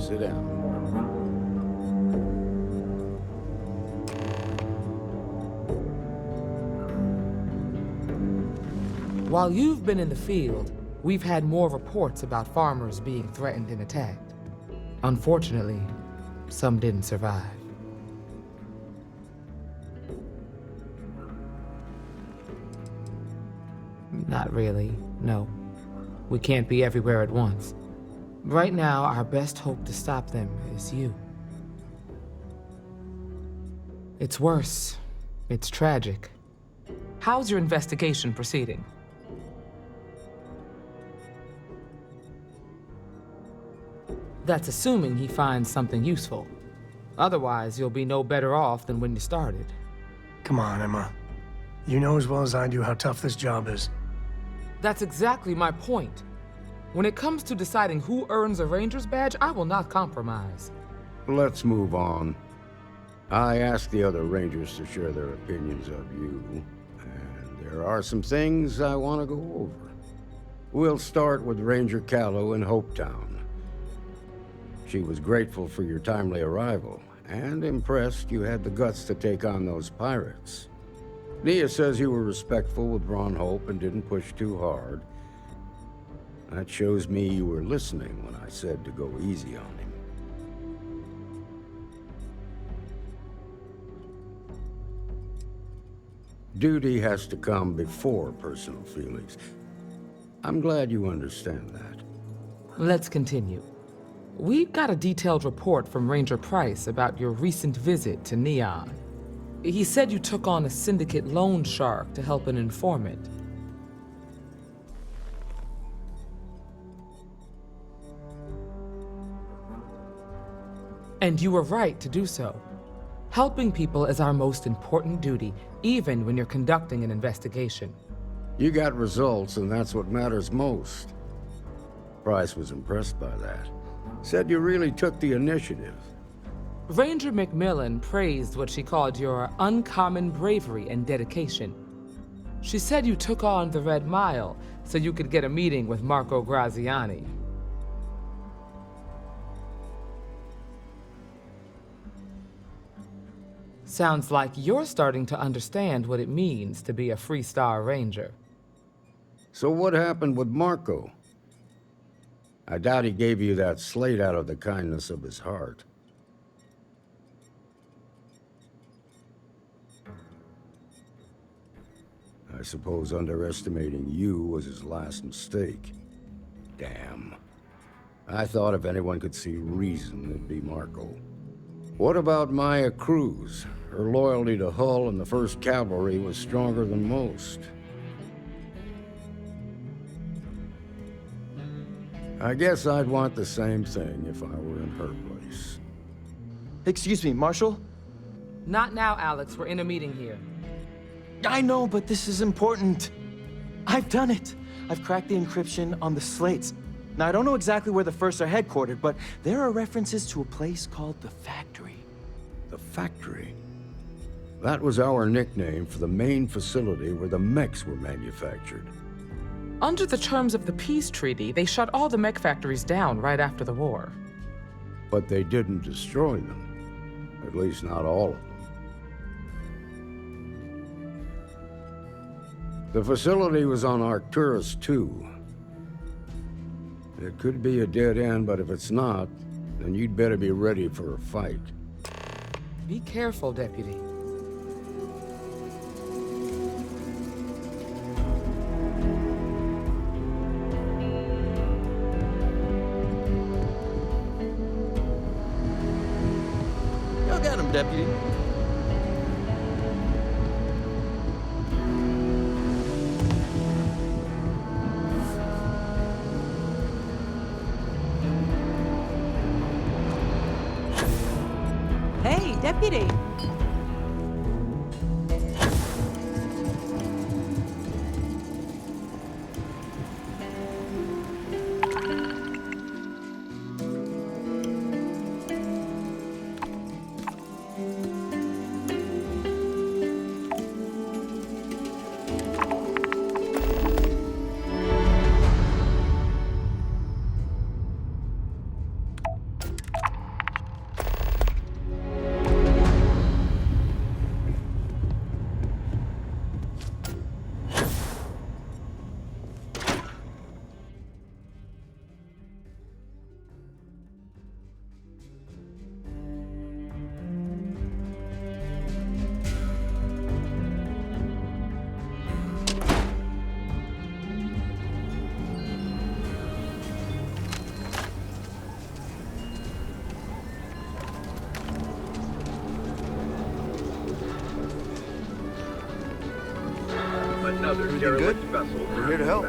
Sit down. While you've been in the field, we've had more reports about farmers being threatened and attacked. Unfortunately, some didn't survive. Not really, no. We can't be everywhere at once. Right now, our best hope to stop them is you. It's worse. It's tragic. How's your investigation proceeding? That's assuming he finds something useful. Otherwise, you'll be no better off than when you started. Come on, Emma. You know as well as I do how tough this job is. That's exactly my point. When it comes to deciding who earns a Ranger's badge, I will not compromise. Let's move on. I asked the other Rangers to share their opinions of you, and there are some things I want to go over. We'll start with Ranger Callow in Hopetown. She was grateful for your timely arrival, and impressed you had the guts to take on those pirates. Nia says you were respectful with Ron Hope and didn't push too hard. That shows me you were listening when I said to go easy on him. Duty has to come before personal feelings. I'm glad you understand that. Let's continue. We've got a detailed report from Ranger Price about your recent visit to Neon. He said you took on a syndicate loan shark to help an informant. And you were right to do so. Helping people is our most important duty, even when you're conducting an investigation. You got results, and that's what matters most. Price was impressed by that. Said you really took the initiative. Ranger McMillan praised what she called your uncommon bravery and dedication. She said you took on the Red Mile so you could get a meeting with Marco Graziani. Sounds like you're starting to understand what it means to be a Freestar Ranger. So what happened with Marco? I doubt he gave you that slate out of the kindness of his heart. I suppose underestimating you was his last mistake. Damn. I thought if anyone could see reason, it'd be Marco. What about Maya Cruz? Her loyalty to Hull and the 1st Cavalry was stronger than most. I guess I'd want the same thing if I were in her place. Excuse me, Marshal? Not now, Alex. We're in a meeting here. I know, but this is important. I've done it. I've cracked the encryption on the slates. Now, I don't know exactly where the First are headquartered, but there are references to a place called the Factory. The Factory? That was our nickname for the main facility where the mechs were manufactured. Under the terms of the peace treaty, they shut all the mech factories down right after the war. But they didn't destroy them. At least not all of them. The facility was on Arcturus 2. It could be a dead end, but if it's not, then you'd better be ready for a fight. Be careful, Deputy. Go get him, Deputy. Hey, Deputy! Another Everything derelict good? vessel. We're here to help.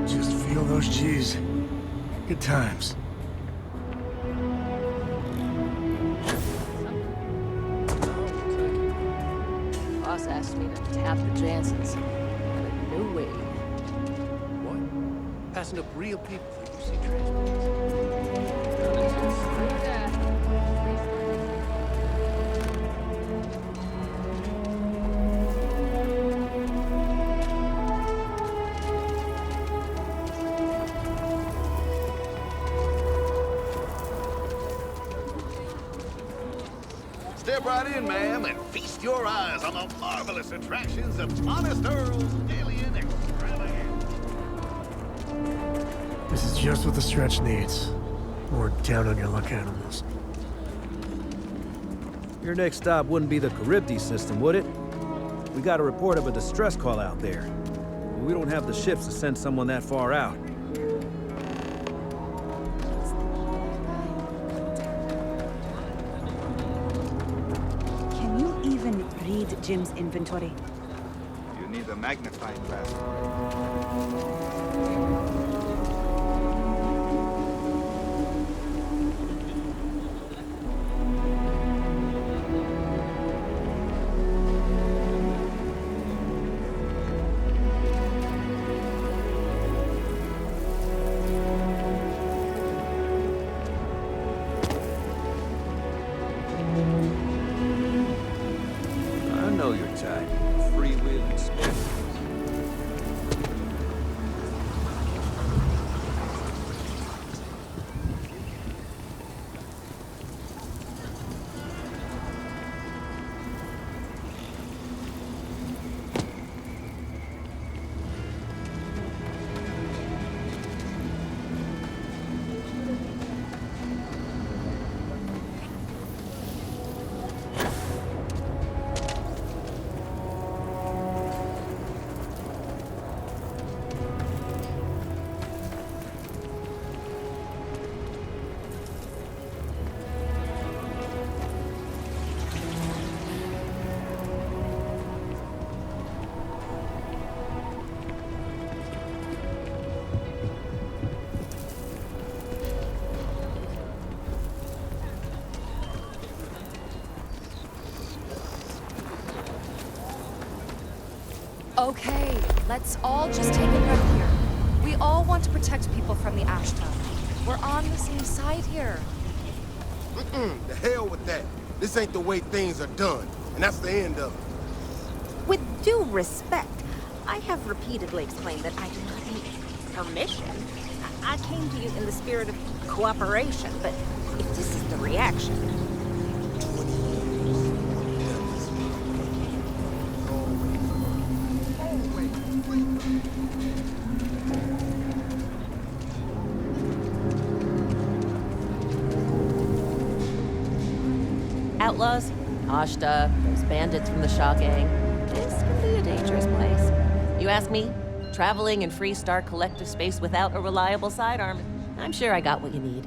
Just feel those G's. Good times. Boss asked me to tap the Jansons. But no way. What? Passing up real people for UC transport. Step right in, ma'am, and feast your eyes on the marvelous attractions of Honest Earl's Alien Extravaganza. This is just what the stretch needs. More down on your luck animals. Your next stop wouldn't be the Charybdis system, would it? We got a report of a distress call out there. But we don't have the ships to send someone that far out. Can you even read Jim's inventory? You need a magnifying glass. I know your type. Freewheeling spin. Okay, let's all just take a breath here. We all want to protect people from the ash tub. We're on the same side here. The hell with that. This ain't the way things are done, and that's the end of it. With due respect, I have repeatedly explained that I do not need permission. I came to you in the spirit of cooperation, but if this is the reaction... 20 years. Outlaws, Ashta, those bandits from the Shaw gang. This can be a dangerous place. You ask me, traveling in Freestar collective space without a reliable sidearm, I'm sure I got what you need.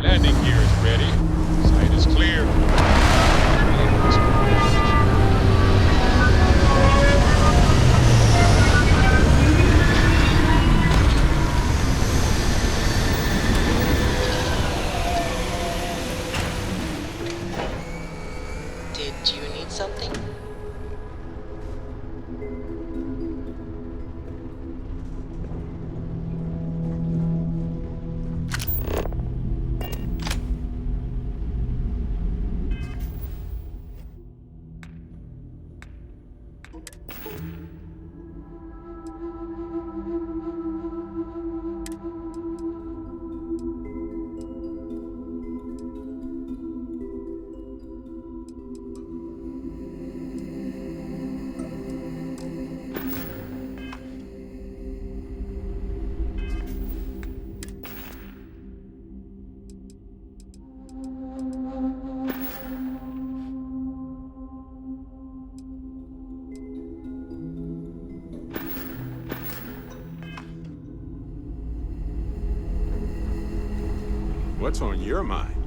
Landing gear is ready. Site is clear. Did you need something? What's on your mind?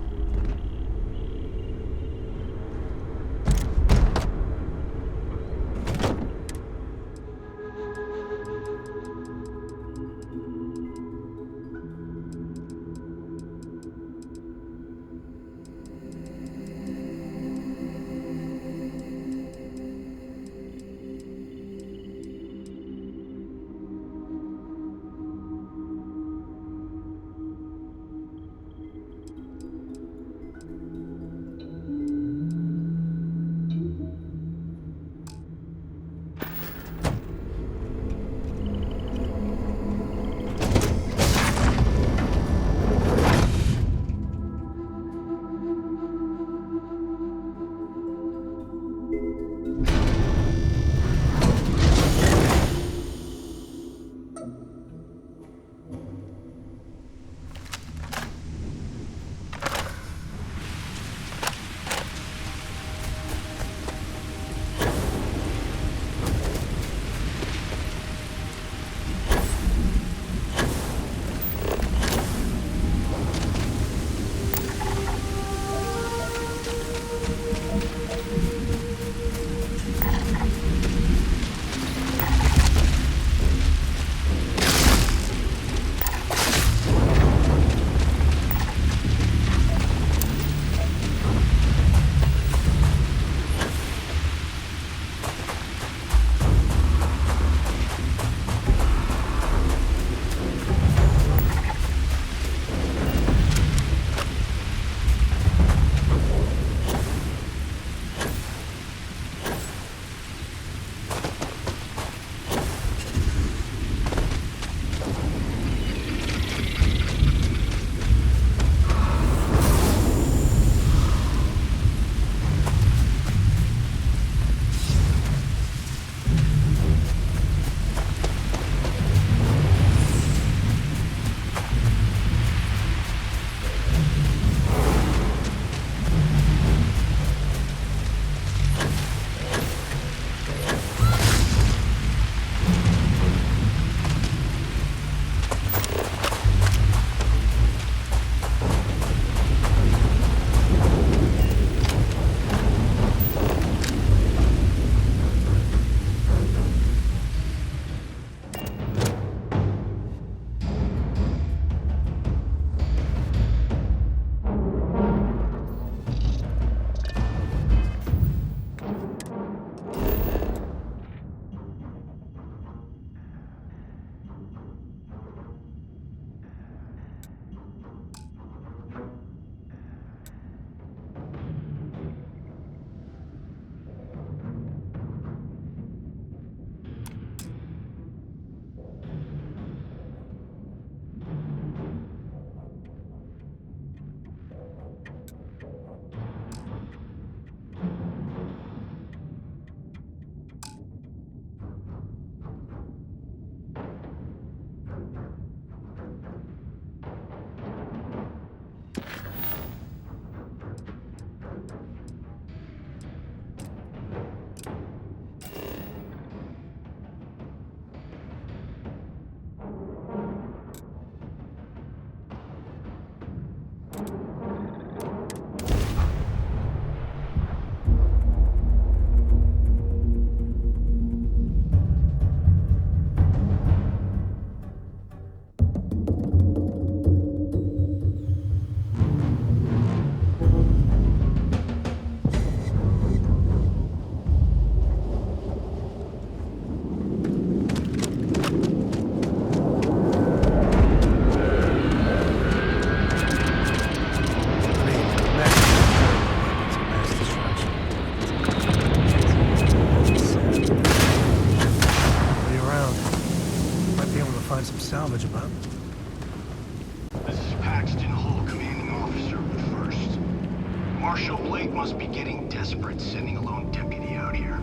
Marshal Blake must be getting desperate sending a lone deputy out here.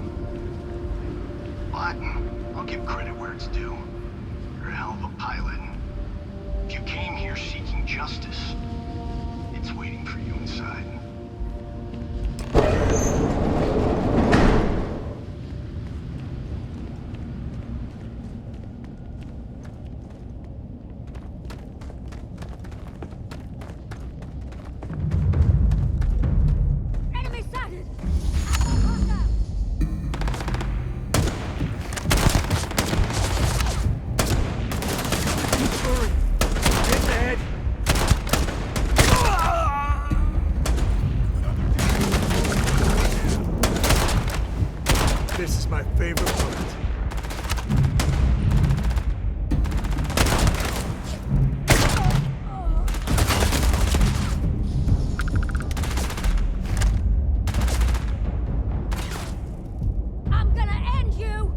But I'll give credit where it's due. You're a hell of a pilot. If you came here seeking justice, it's waiting for you inside. Enemy sighted! This is my favorite part. I'm gonna end you!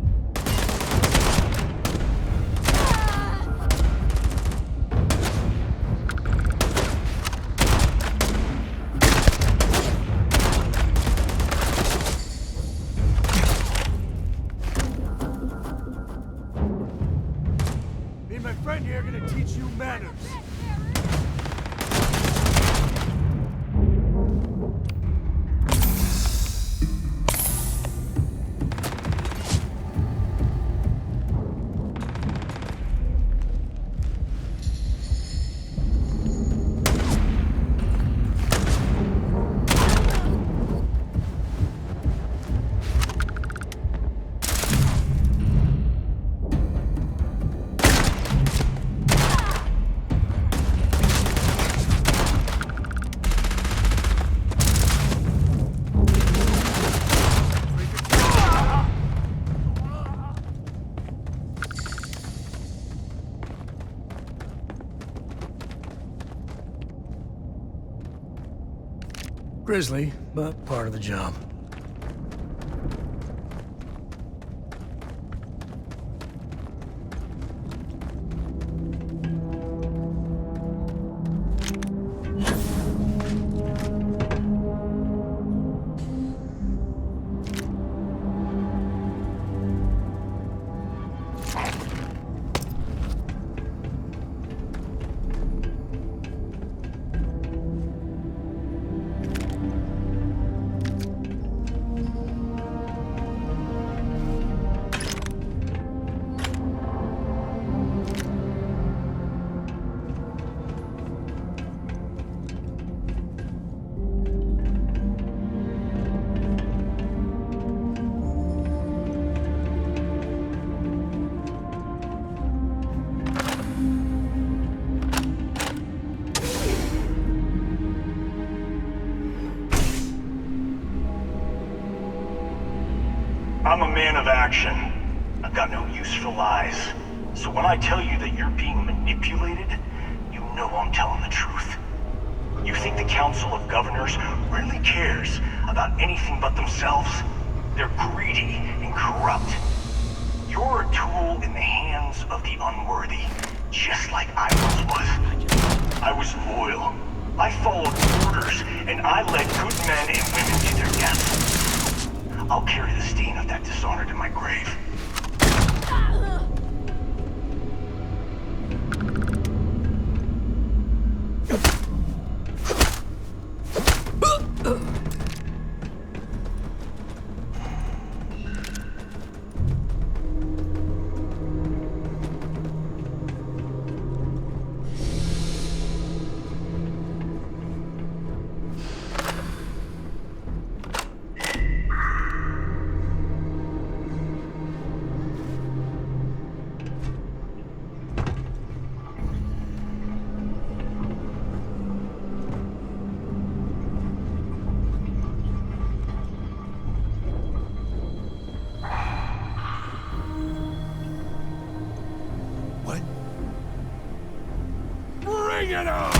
Me and my friend here are gonna teach you manners. Grisly, but part of the job. I'm a man of action. I've got no use for lies. So when I tell you that you're being manipulated, you know I'm telling the truth. You think the Council of Governors really cares about anything but themselves? They're greedy and corrupt. You're a tool in the hands of the unworthy, just like I once was. I was loyal. I followed orders, and I led good men and women to their deaths. I'll carry the stain of that dishonor to my grave. Bring it on!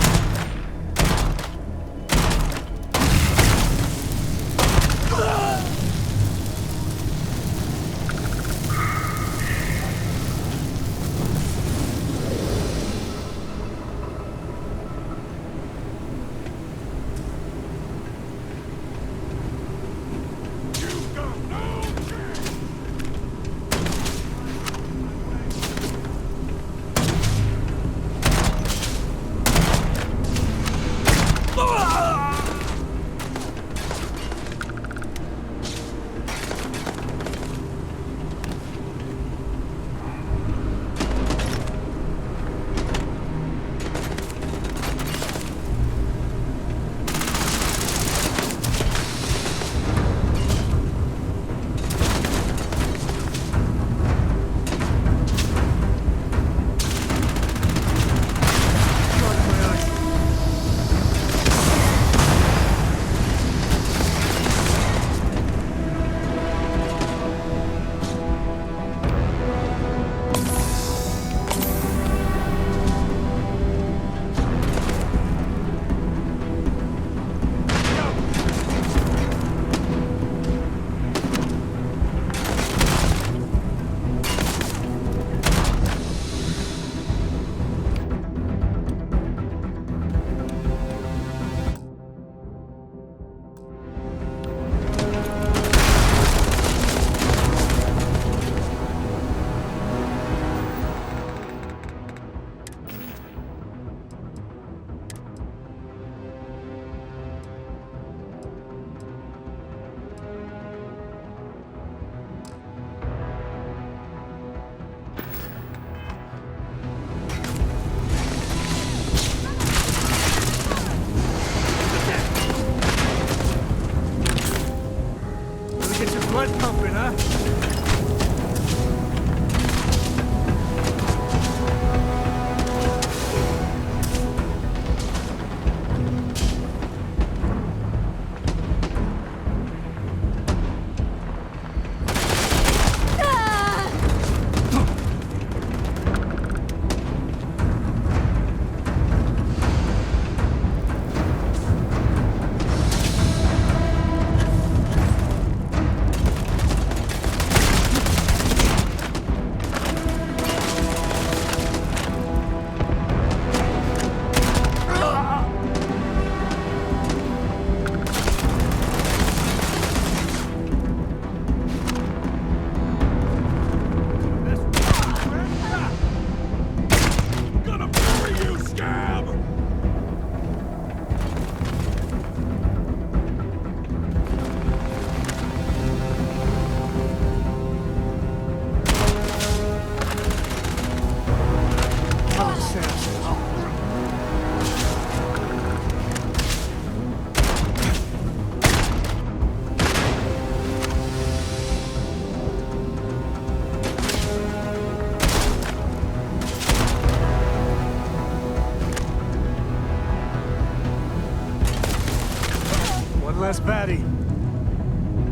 One less baddie.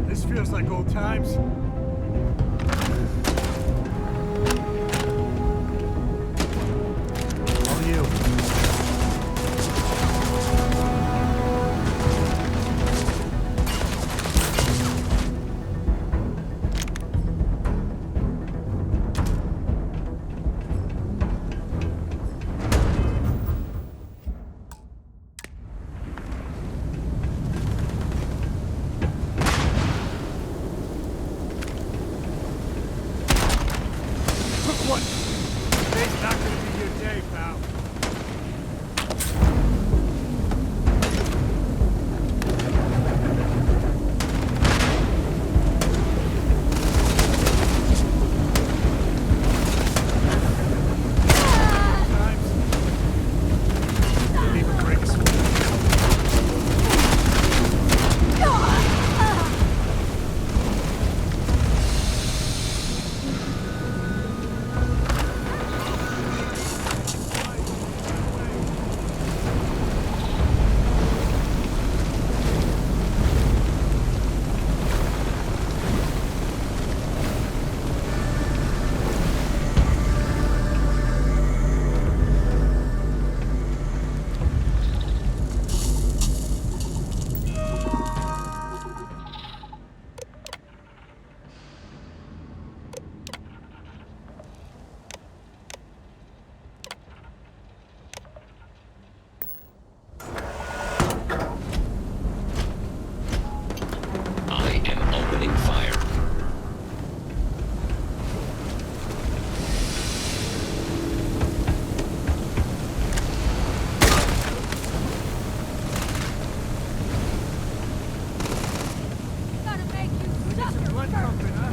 This feels like old times. All you. What? Today's not gonna be your day, pal. Didn't even break a sweat. I am opening fire. Gotta make you suffer Blood first. pumping, huh?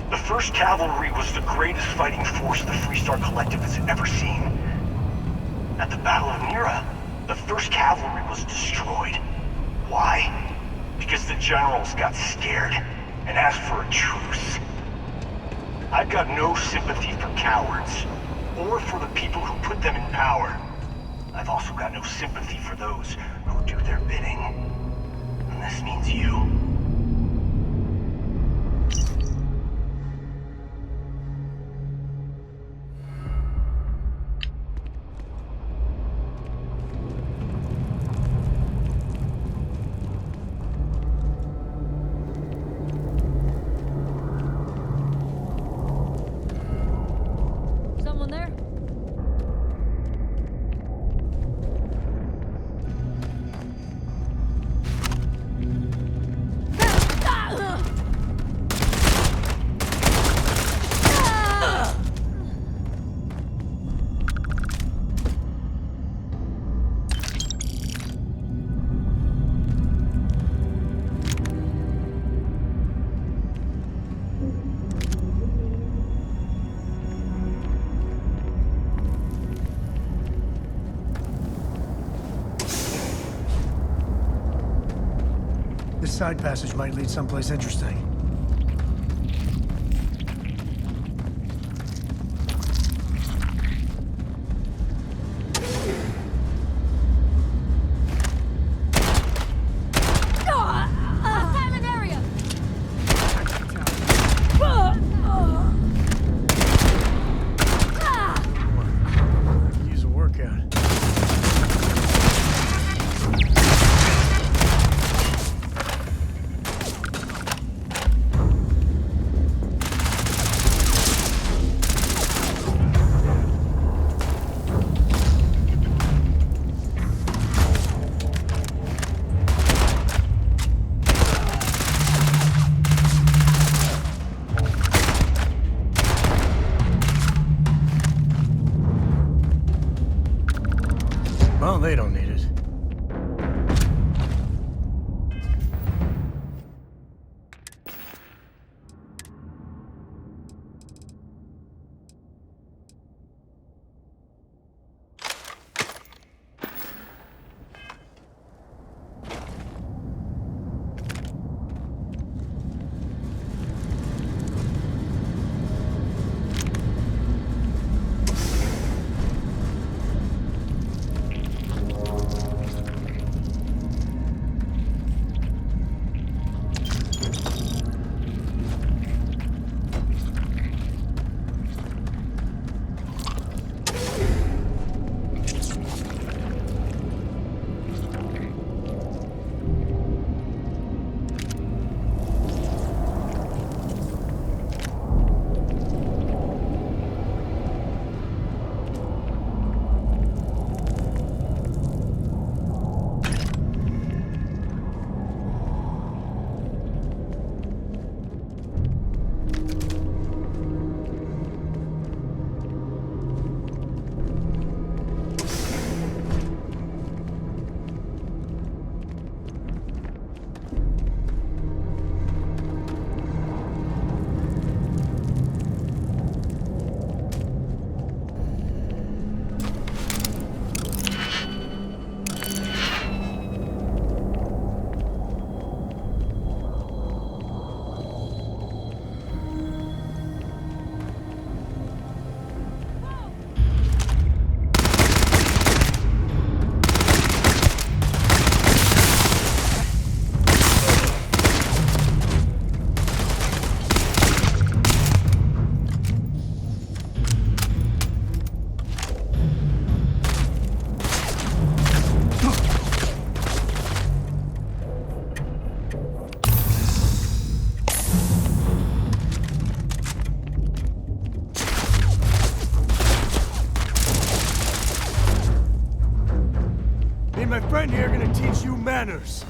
The 1st Cavalry was the greatest fighting force the Freestar Collective has ever seen. At the Battle of Mira, the 1st Cavalry was destroyed. Why? Because the generals got scared and asked for a truce. I've got no sympathy for cowards, or for the people who put them in power. I've also got no sympathy for those who do their bidding. And this means you. Someone there? side passage might lead someplace interesting. Silent area! Use a workout. Well, they don't need it. Me and my friend here are gonna teach you manners.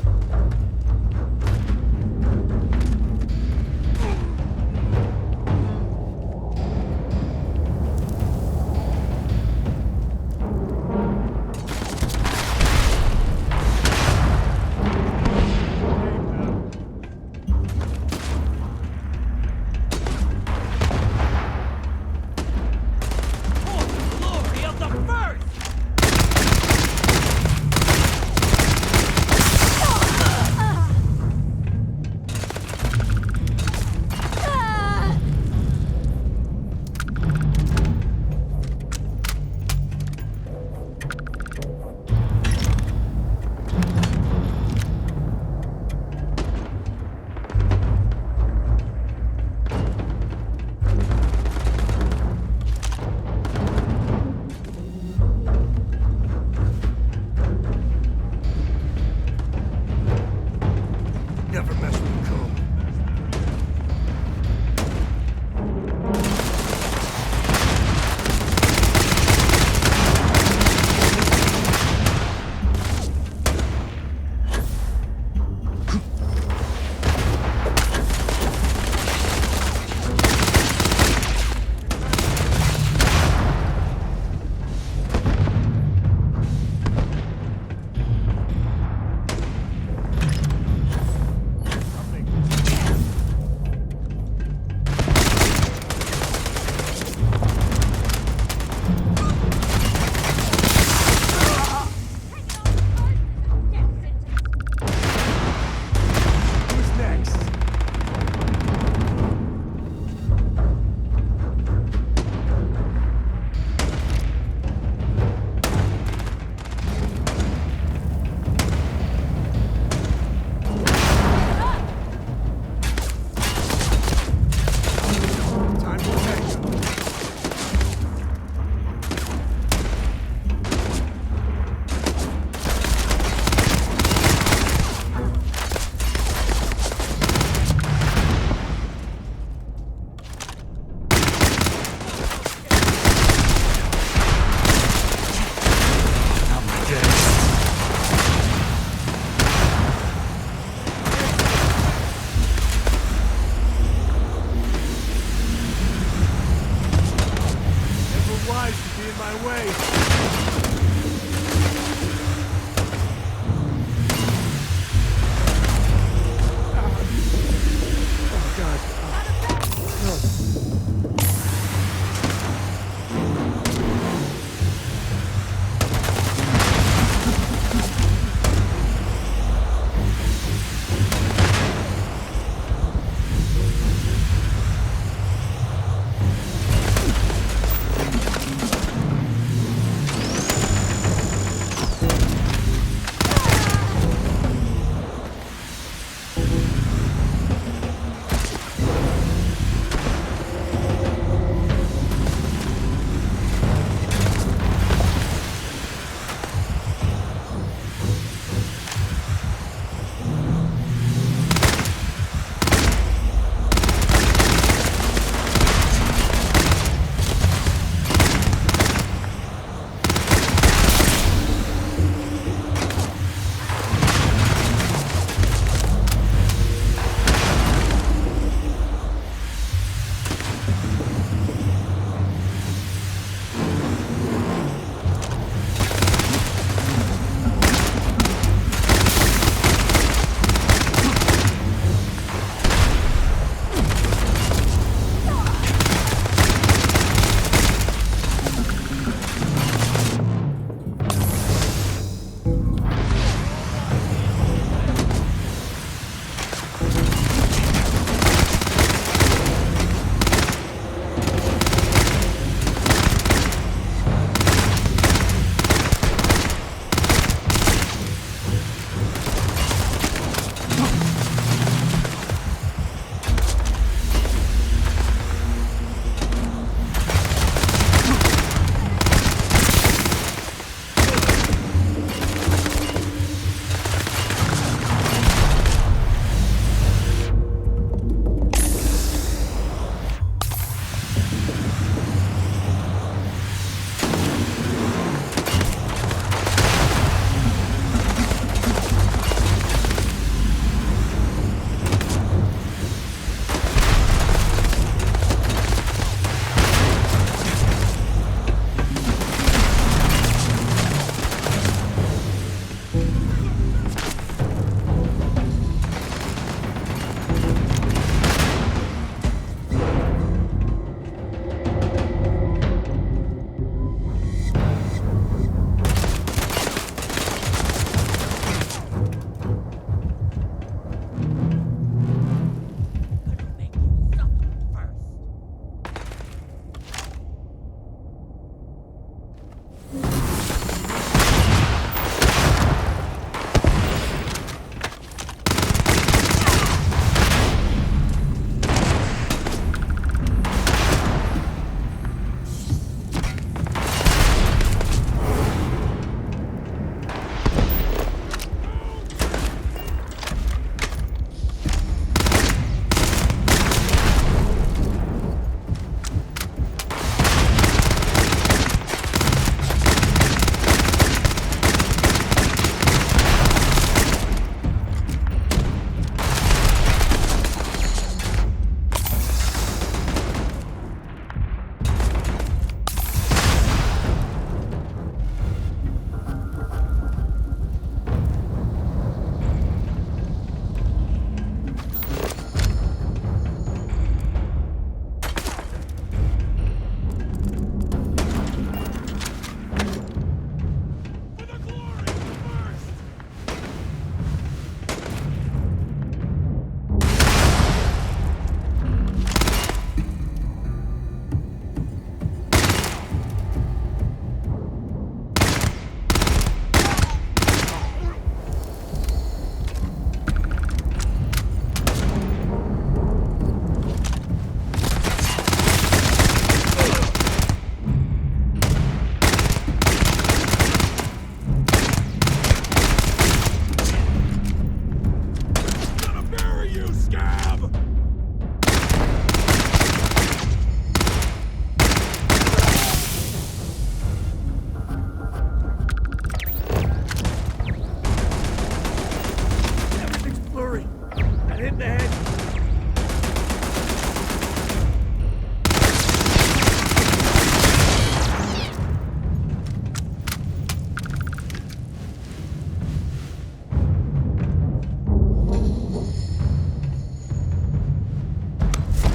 Glory of the first!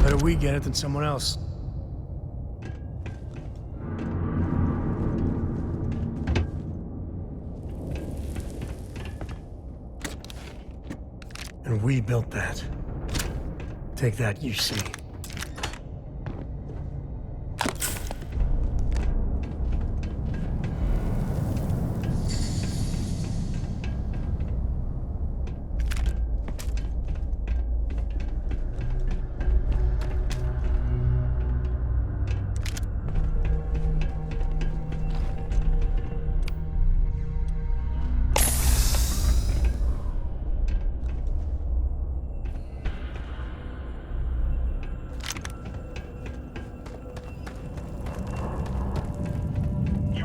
Better we get it than someone else. And we built that. Take that, you see.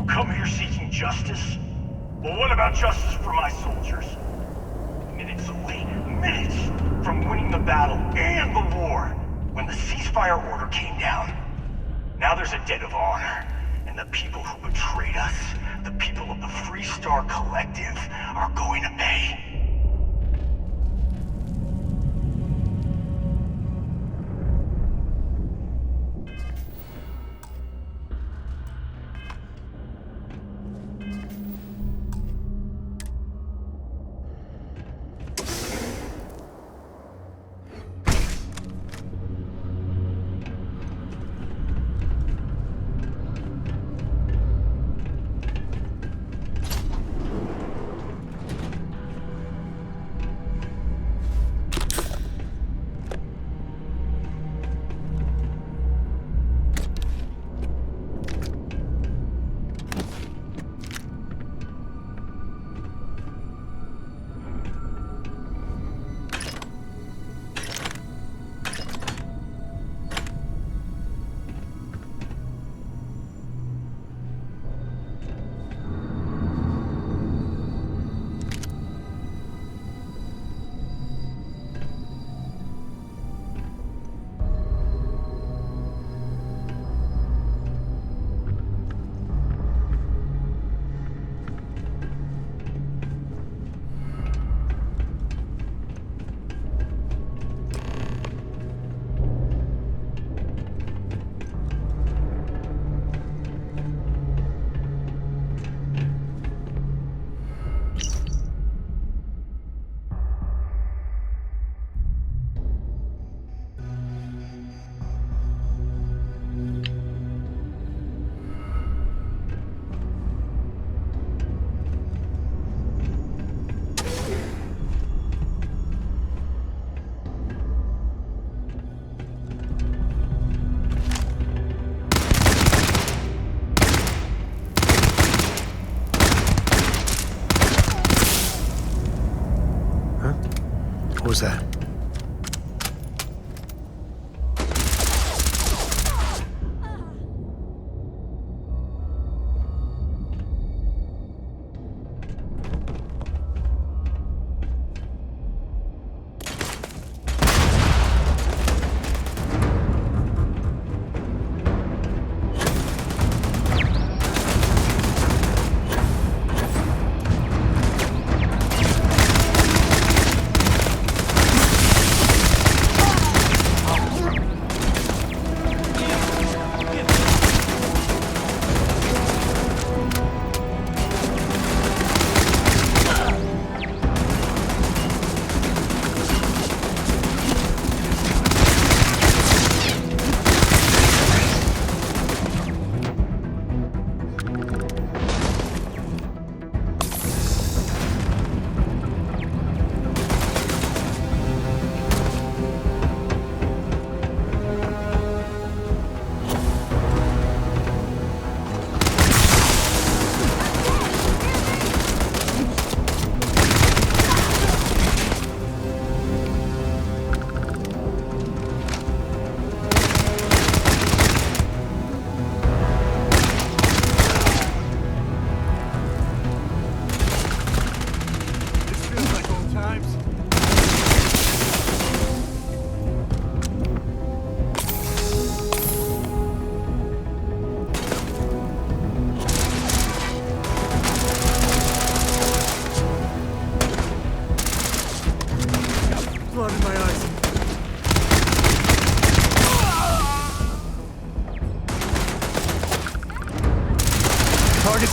Come here seeking justice? Well, what about justice for my soldiers? Minutes away, minutes from winning the battle and the war, when the ceasefire order came down. Now there's a debt of honor, and the people who betrayed us, the people of the Free Star Collective, are going to pay.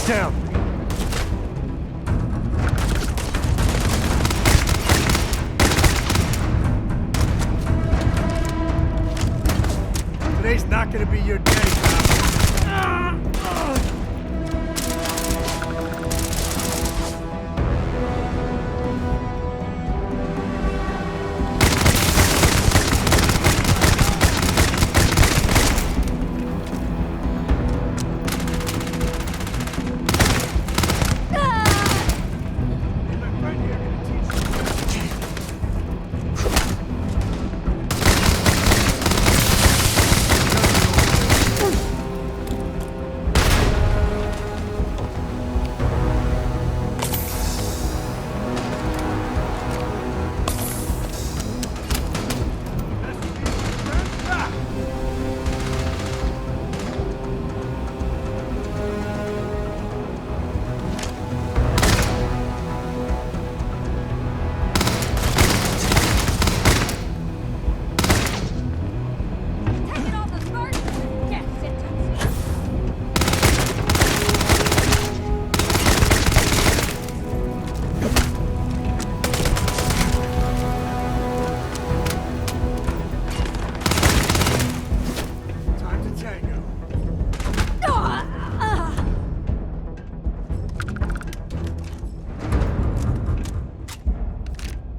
down! Today's not gonna be your day, pal.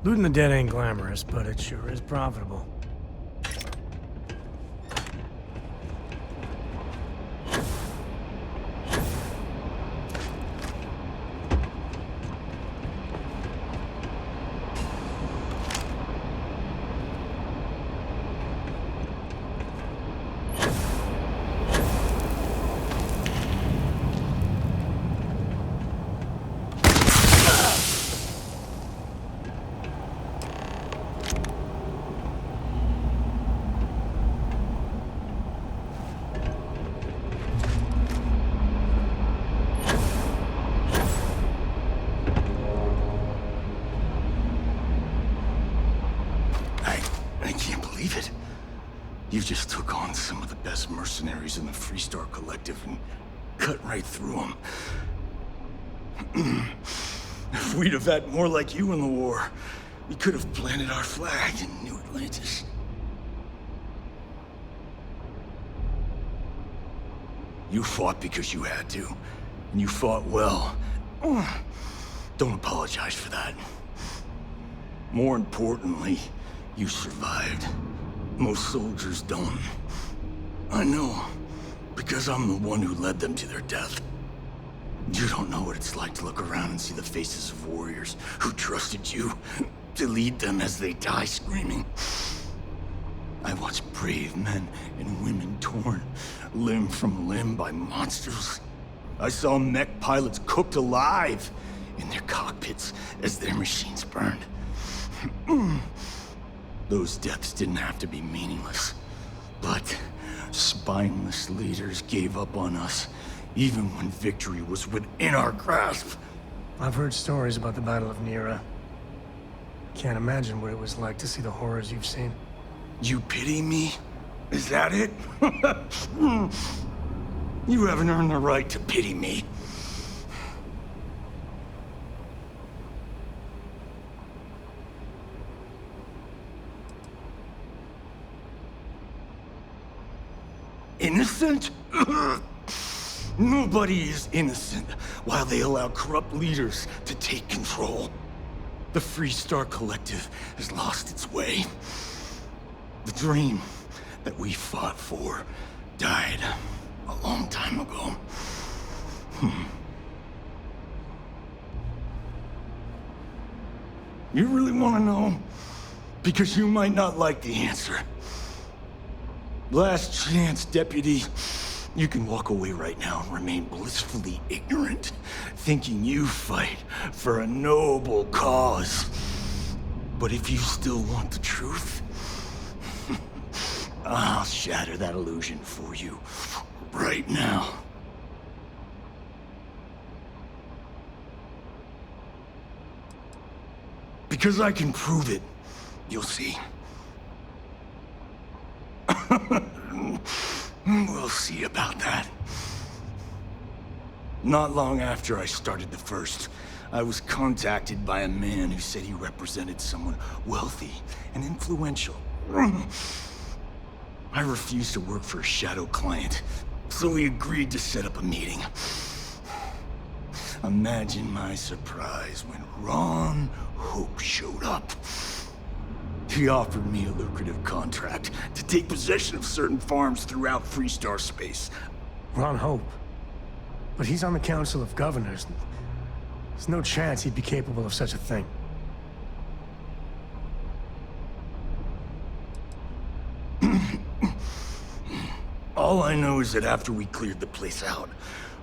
Looting the dead ain't glamorous, but it sure is profitable. I can't believe it. You just took on some of the best mercenaries in the Freestar Collective and cut right through them. If we'd have had more like you in the war, we could have planted our flag in New Atlantis. You fought because you had to, and you fought well. Don't apologize for that. More importantly, you survived. Most soldiers don't. I know, because I'm the one who led them to their death. You don't know what it's like to look around and see the faces of warriors who trusted you to lead them as they die screaming. I watched brave men and women torn limb from limb by monsters. I saw mech pilots cooked alive in their cockpits as their machines burned. Those deaths didn't have to be meaningless, but spineless leaders gave up on us, even when victory was within our grasp. I've heard stories about the Battle of Nira. Can't imagine what it was like to see the horrors you've seen. You pity me? Is that it? You haven't earned the right to pity me. Innocent? Nobody is innocent while they allow corrupt leaders to take control. The Freestar Collective has lost its way. The dream that we fought for died a long time ago. You really want to know? Because you might not like the answer. Last chance, Deputy. You can walk away right now and remain blissfully ignorant, thinking you fight for a noble cause. But if you still want the truth, I'll shatter that illusion for you right now. Because I can prove it. You'll see. We'll see about that. Not long after I started the first, I was contacted by a man who said he represented someone wealthy and influential. I refused to work for a shadow client, so he agreed to set up a meeting. Imagine my surprise when Ron Hope showed up. He offered me a lucrative contract to take possession of certain farms throughout Freestar space. Ron Hope. But he's on the Council of Governors. There's no chance he'd be capable of such a thing. All I know is that after we cleared the place out,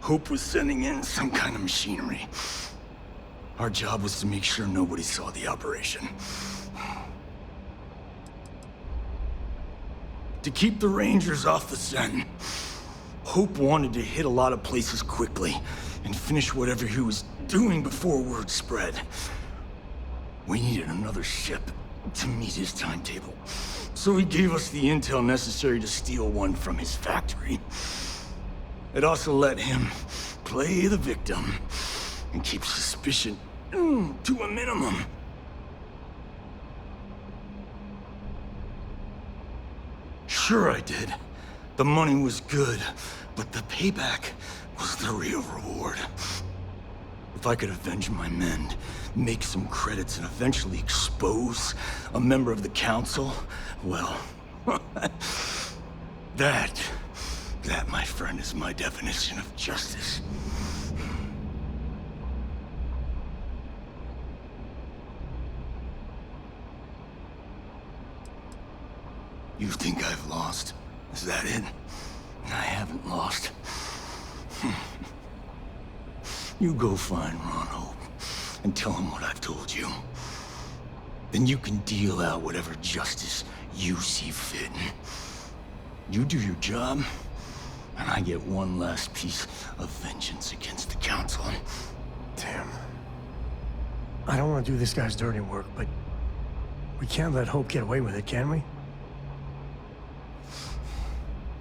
Hope was sending in some kind of machinery. Our job was to make sure nobody saw the operation. To keep the Rangers off the scent, Hope wanted to hit a lot of places quickly and finish whatever he was doing before word spread. We needed another ship to meet his timetable, so he gave us the intel necessary to steal one from his factory. It also let him play the victim and keep suspicion to a minimum. Sure I did. The money was good, but the payback was the real reward. If I could avenge my men, make some credits, and eventually expose a member of the council, well, that, my friend, is my definition of justice. You think I've lost? Is that it? I haven't lost. You go find Ron Hope and tell him what I've told you. Then you can deal out whatever justice you see fit. You do your job, and I get one last piece of vengeance against the Council. Damn. I don't want to do this guy's dirty work, but we can't let Hope get away with it, can we?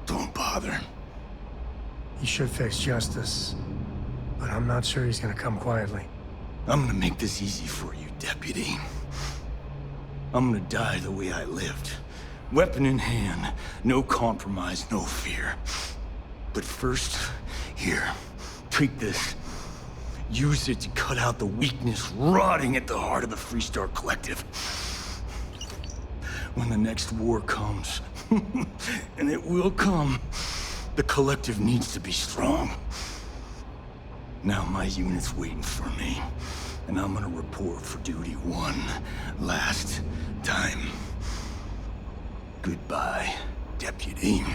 Don't bother. He should face justice, but I'm not sure he's gonna come quietly. I'm gonna make this easy for you, Deputy. I'm gonna die the way I lived. Weapon in hand, no compromise, no fear. But first, here, take this. Use it to cut out the weakness rotting at the heart of the Freestar Collective. When the next war comes, and it will come, the Collective needs to be strong. Now my unit's waiting for me, and I'm gonna report for duty one last time. Goodbye, Deputy.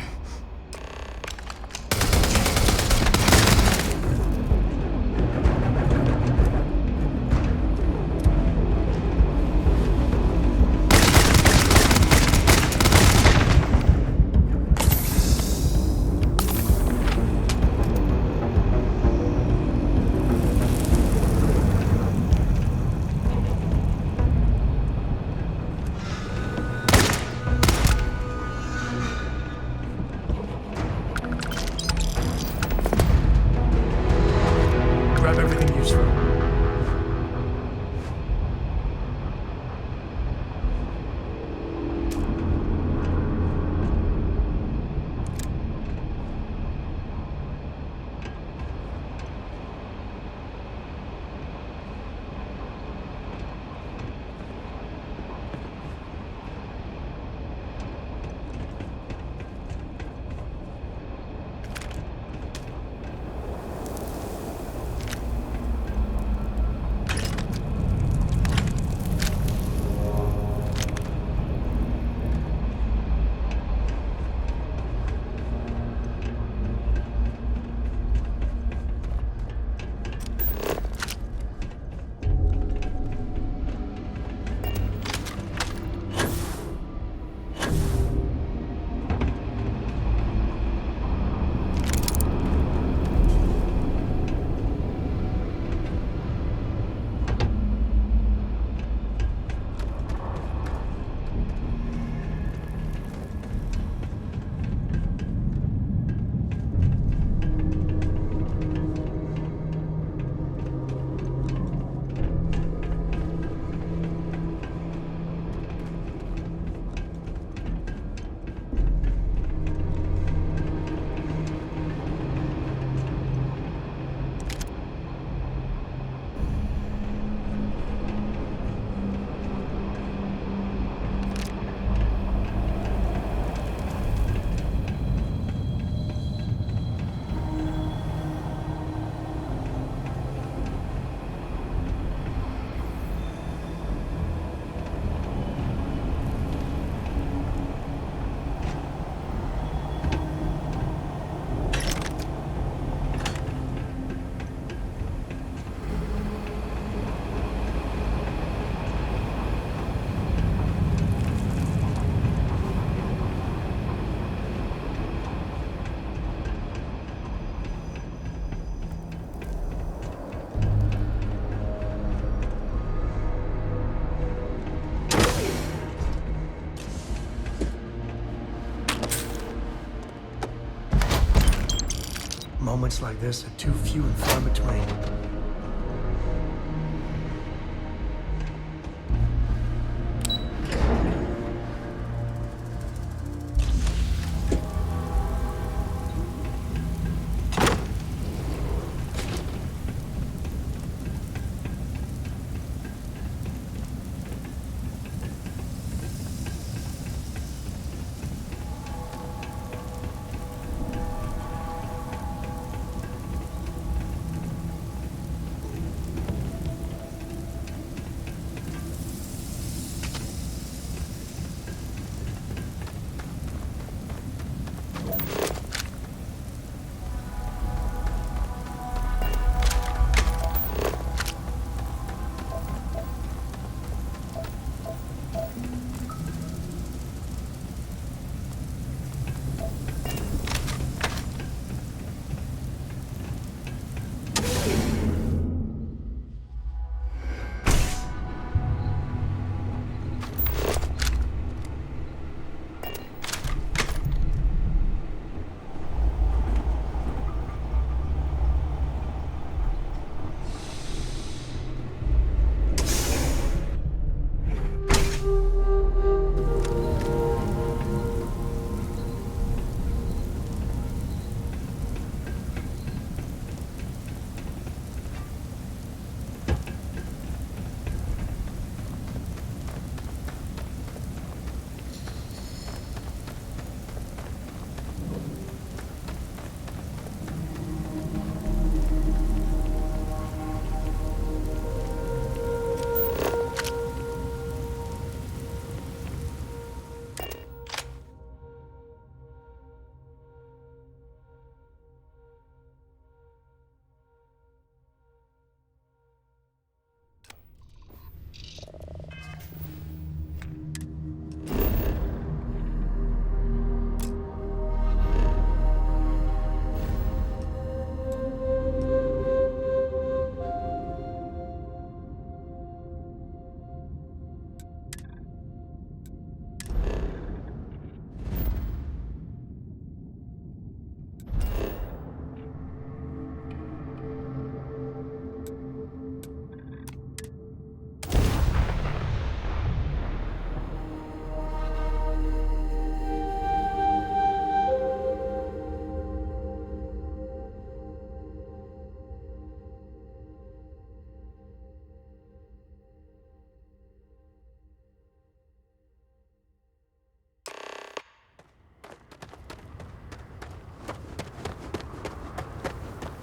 Moments like this are too few and far between.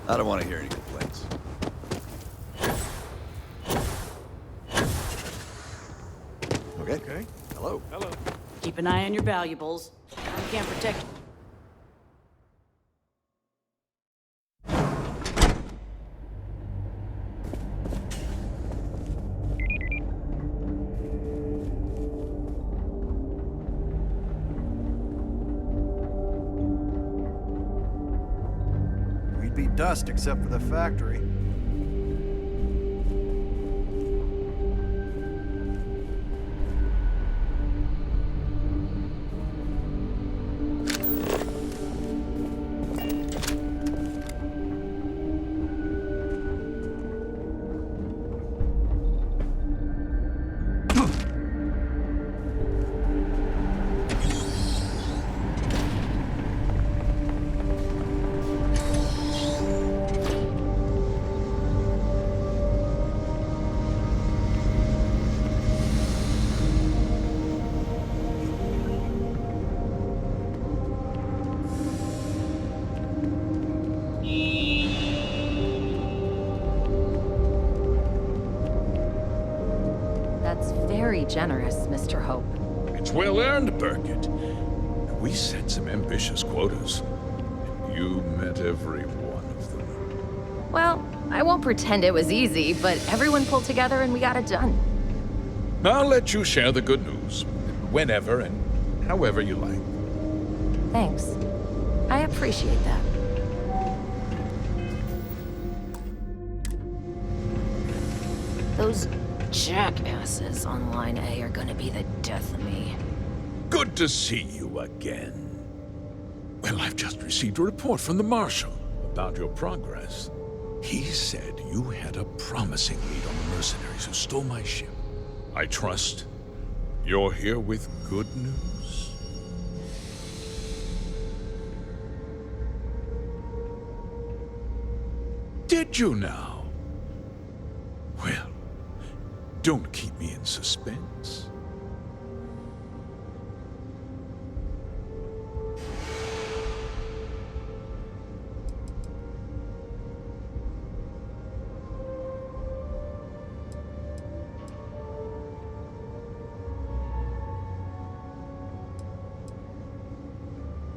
I don't want to hear any complaints. Okay. Hello. Hello. Keep an eye on your valuables. I can't protect you. We'd be dust except for the factory. Very generous, Mr. Hope. It's well earned, Burkett. We set some ambitious quotas. You met every one of them. Well, I won't pretend it was easy, but everyone pulled together and we got it done. I'll let you share the good news, whenever and however you like. Thanks. I appreciate that. Those jackasses on Line A are gonna be the death of me. Good to see you again. Well, I've just received a report from the Marshal. about your progress. He said you had a promising lead on the mercenaries who stole my ship. I trust you're here with good news. Did you now? Well, don't keep me in suspense.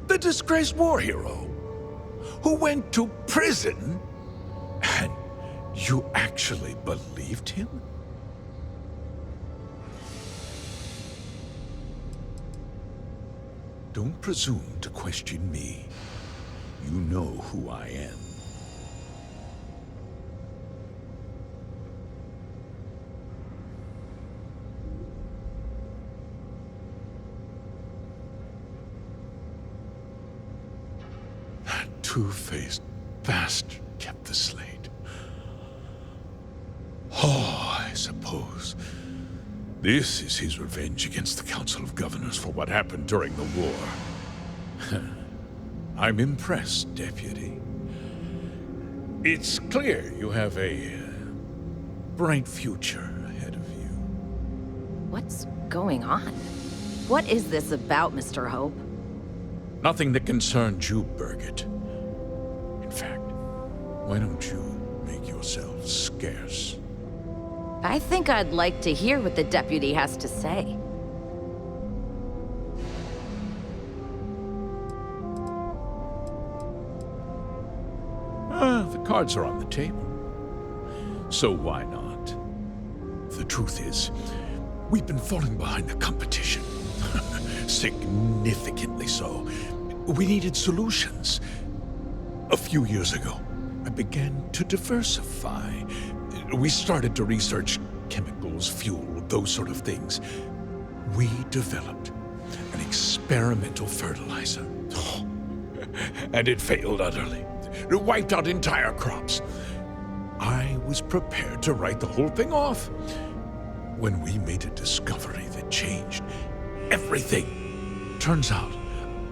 The disgraced war hero who went to prison, and you actually believed him? Don't presume to question me. You know who I am. That two-faced bastard kept the slate. Oh, I suppose this is his revenge against the Council of Governors for what happened during the war. I'm impressed, Deputy. It's clear you have a bright future ahead of you. What's going on? What is this about, Mr. Hope? Nothing that concerns you, Birgit. In fact, why don't you make yourself scarce? I think I'd like to hear what the deputy has to say. The cards are on the table. So why not? The truth is, we've been falling behind the competition. Significantly so. We needed solutions. A few years ago, I began to diversify. We started to research chemicals, fuel, those sort of things. We developed an experimental fertilizer. And it failed utterly. It wiped out entire crops. I was prepared to write the whole thing off when we made a discovery that changed everything. Turns out,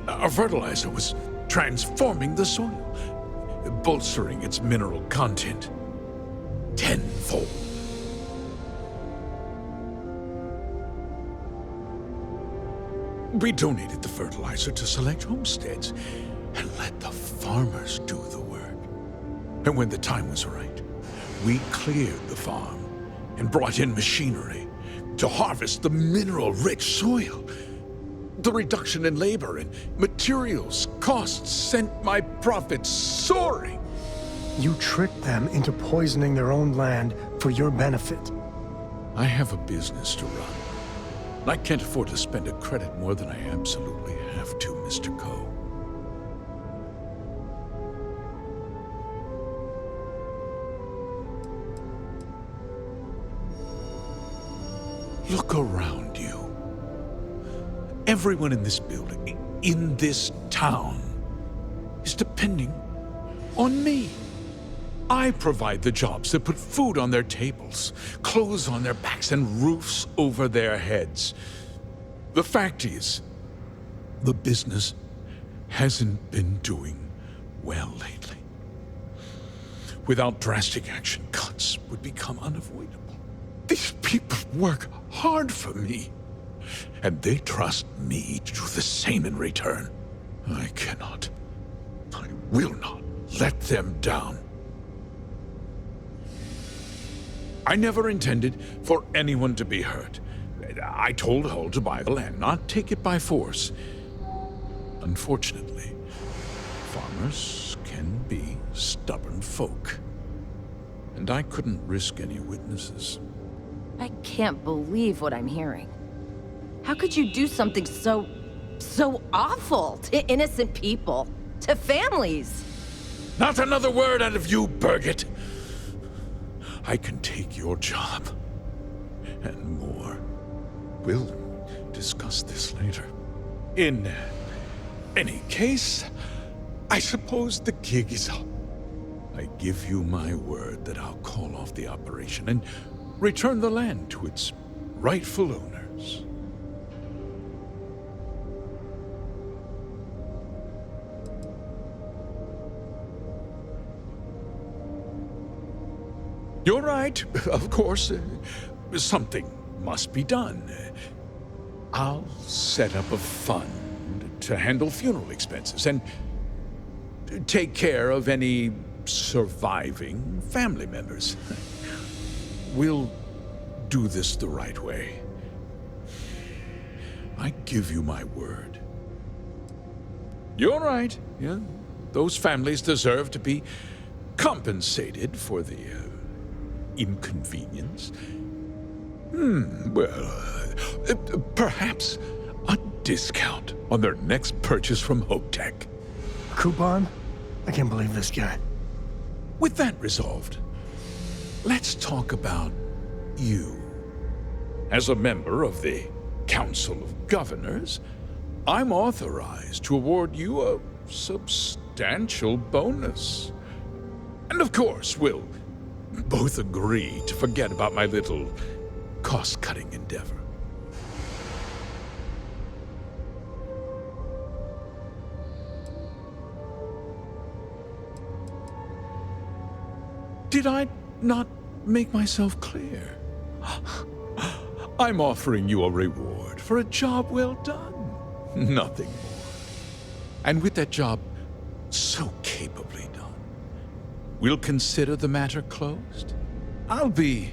our fertilizer was transforming the soil, bolstering its mineral content tenfold. We donated the fertilizer to select homesteads and let the farmers do the work. And when the time was right, we cleared the farm and brought in machinery to harvest the mineral-rich soil. The reduction in labor and materials costs sent my profits soaring. You tricked them into poisoning their own land for your benefit. I have a business to run. I can't afford to spend a credit more than I absolutely have to, Mr. Coe. Look around you. Everyone in this building, in this town, is depending on me. I provide the jobs that put food on their tables, clothes on their backs, and roofs over their heads. The fact is, the business hasn't been doing well lately. Without drastic action, cuts would become unavoidable. These people work hard for me, and they trust me to do the same in return. I cannot, I will not let them down. I never intended for anyone to be hurt. I told Hull to buy the land, not take it by force. Unfortunately, farmers can be stubborn folk, and I couldn't risk any witnesses. I can't believe what I'm hearing. How could you do something so awful to innocent people, to families? Not another word out of you, Birgit! I can take your job, and more. We'll discuss this later. In any case, I suppose the gig is up. I give you my word that I'll call off the operation and return the land to its rightful owners. You're right, of course. Something must be done. I'll set up a fund to handle funeral expenses and take care of any surviving family members. We'll do this the right way. I give you my word. You're right, yeah. Those families deserve to be compensated for the inconvenience. Perhaps a discount on their next purchase from Hotech. Coupon? I can't believe this guy. With that resolved, let's talk about you. As a member of the Council of Governors, I'm authorized to award you a substantial bonus. And of course, we'll both agree to forget about my little cost-cutting endeavor. Did I not make myself clear? I'm offering you a reward for a job well done. Nothing more. And with that job so capably done, we'll consider the matter closed. I'll be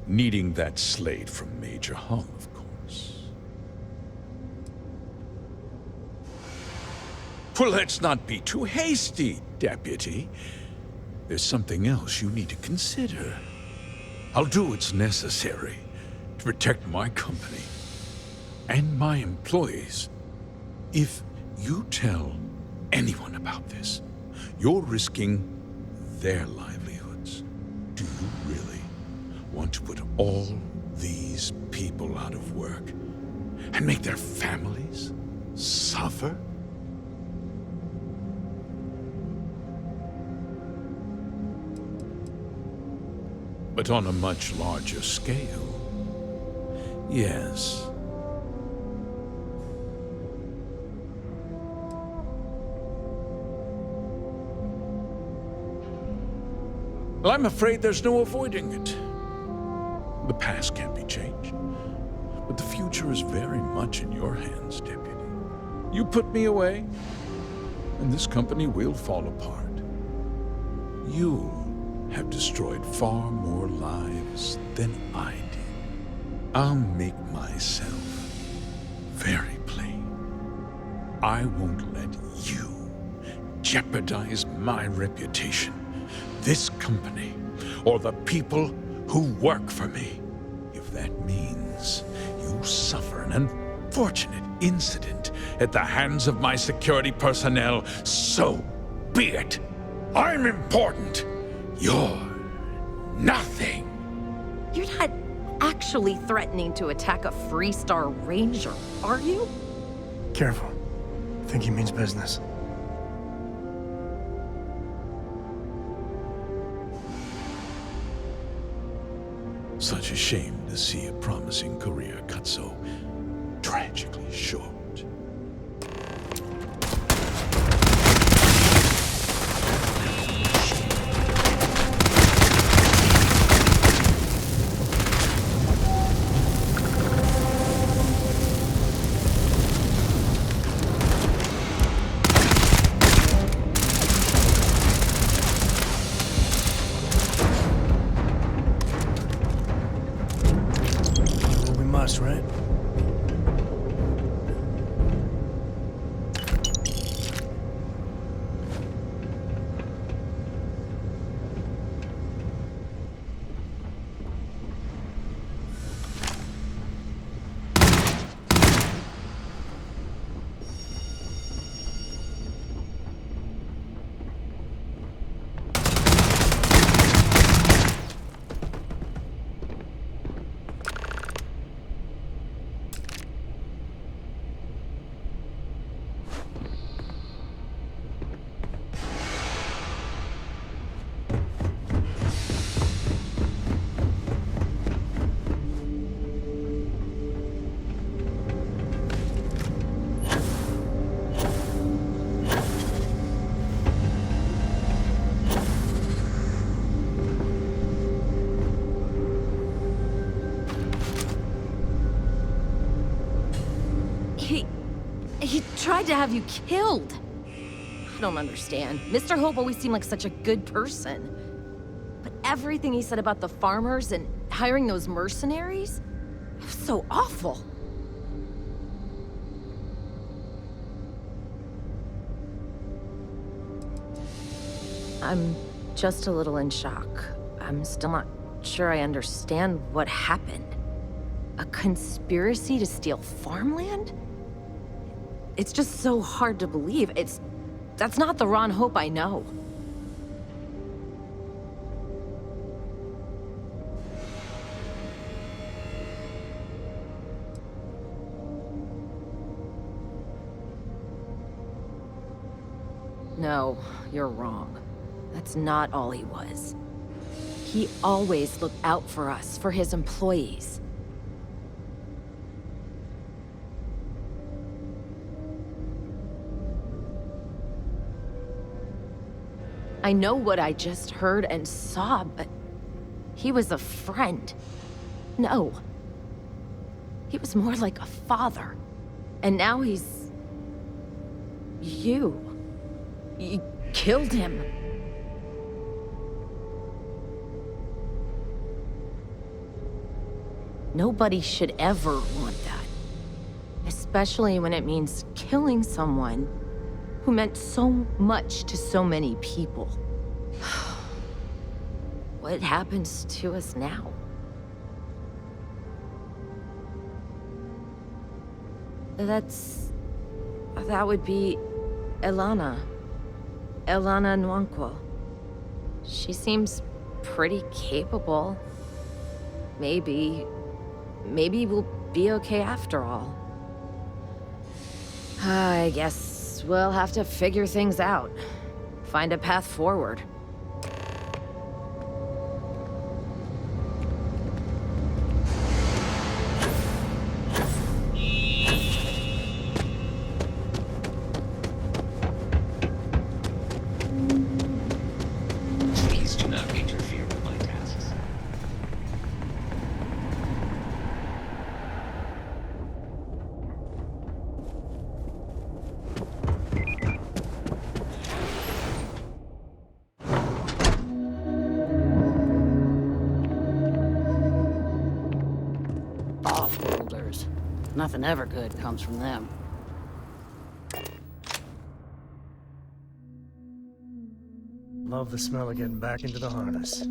needing that slate from Major Hung, of course. Well, let's not be too hasty, Deputy. There's something else you need to consider. I'll do what's necessary to protect my company and my employees. If you tell anyone about this, you're risking their livelihoods. Do you really want to put all these people out of work and make their families suffer? But on a much larger scale, yes. Well, I'm afraid there's no avoiding it. The past can't be changed, but the future is very much in your hands, Deputy. You put me away, and this company will fall apart. You have destroyed far more lives than I did. I'll make myself very plain. I won't let you jeopardize my reputation, this company, or the people who work for me. If that means you suffer an unfortunate incident at the hands of my security personnel, so be it. I'm important. You're nothing. You're not actually threatening to attack a Freestar Ranger, are you? Careful. I think he means business. Such a shame to see a promising career cut so tragically short. Right? tried to have you killed. I don't understand. Mr. Hope always seemed like such a good person. But everything he said about the farmers and hiring those mercenaries, it was so awful. I'm just a little in shock. I'm still not sure I understand what happened. A conspiracy to steal farmland? It's just so hard to believe. That's not the Ron Hope I know. No, you're wrong. That's not all he was. He always looked out for us, for his employees. I know what I just heard and saw, but he was a friend. No. He was more like a father. And now he's... You killed him. Nobody should ever want that. Especially when it means killing someone who meant so much to so many people. What happens to us now? That would be Elana. Elana Nwankwo. She seems pretty capable. Maybe we'll be okay after all. I guess we'll have to figure things out. Find a path forward. Please do not interfere with my tasks. Off-worlders. Nothing ever good comes from them. Love the smell of getting back into the harness.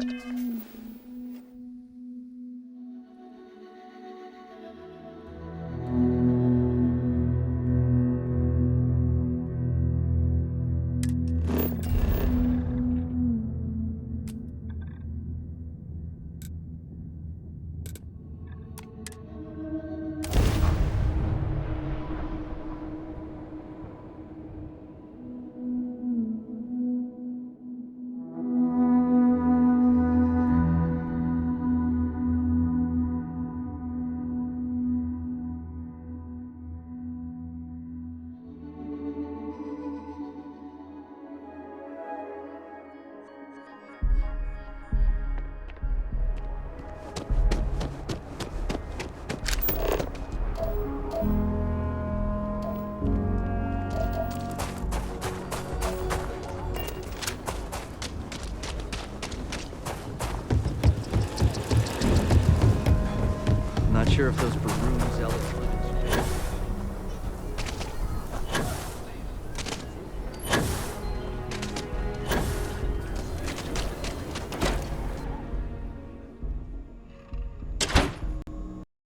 Not sure if those